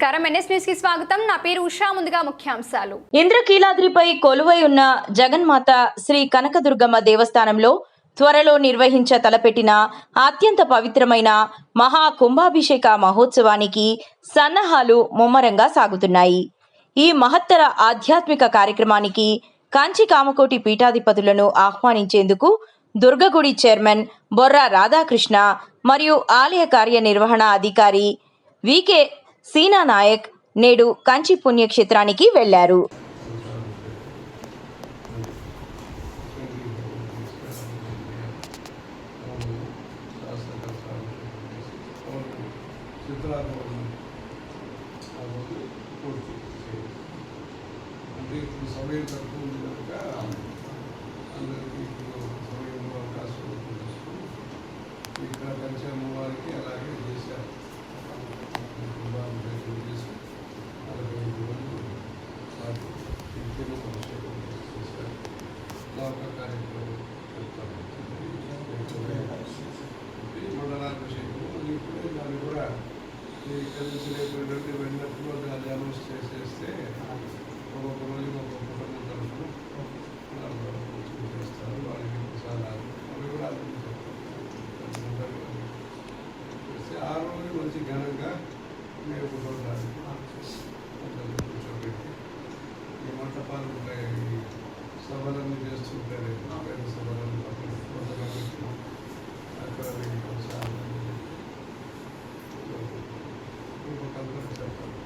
నమస్కారం NS news కి స్వాగతం. నా పేరు ఉషా. ముందుగా ముఖ్యాంశాలు. ఇంద్రకీలాద్రిపై కొలువై ఉన్న జగన్మాత శ్రీ కనకదుర్గమ్మ దేవస్థానంలో త్వరలో నిర్వహించ తలపెట్టిన అత్యంత పవిత్రమైన మహా కుంభాభిషేక మహోత్సవానికి సన్నాహాలు ముమ్మరంగా సాగుతున్నాయి. ఈ మహత్తర ఆధ్యాత్మిక కార్యక్రమానికి కాంచి కామకోటి పీఠాధిపతులను ఆహ్వానించేందుకు దుర్గగుడి చైర్మన్ బొర్రా రాధాకృష్ణ మరియు ఆలయ కార్యనిర్వహణ అధికారి వికే సీనా నాయక్ నేడు కంచి పుణ్యక్షేత్రానికి వెళ్లారు. సమయం తక్కువ ఉంది కనుక అందరికీ ఇప్పుడు సమయంలో అవకాశం ఇక్కడ కలిసి అమ్మవారికి అలాగే చేశారు. చేసి 45 రోజులు అభిషేకం చేశారు. లోక కార్యక్రమం మండలాభిషేకం అది ఇప్పుడే దాన్ని కూడా కలిసి రేపు వెళ్ళినప్పుడు అది అనౌన్స్ చేసేస్తే ఒక్కొక్క రోజు ఒక్కొక్క కుటుంబం తరఫున చేస్తారు. వాళ్ళకి ప్రసాదాలు అవి కూడా చేస్తే ఆ రోజు మంచి ఘనంగా మేము కుటుంబాన్ని కూర్చోబెట్టి ఈ మంటపాలు ఉంటాయి, ఈ సభలన్నీ చేస్తుంటారు. పెద్ద సభలను అక్కడ ప్రసాదాలు ఇంకొకరు చెప్పాలి.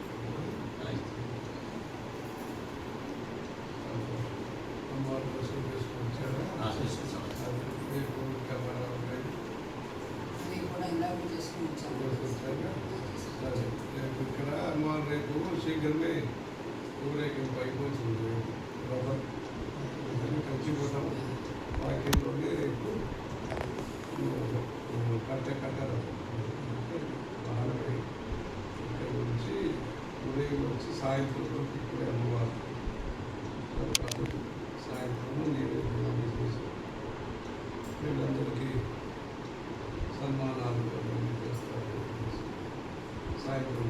అమ్మవారి కోసం చేసుకొచ్చారు. ఇక్కడ అమ్మవారు రేపు శీఘ్రమే ఊరేగింపు అయిపోతుంది. కంచిపోతాం వాక్యంలోనే రేపు కట్టరు ఇక్కడ నుంచి ఊరేగింపు వచ్చి సాయంత్రం ఇప్పుడే అమ్మవారు సాయంత్రము నైవేద్యం చేసి వీళ్ళందరికీ సన్మానాలు చేస్తారు. సాయంత్రం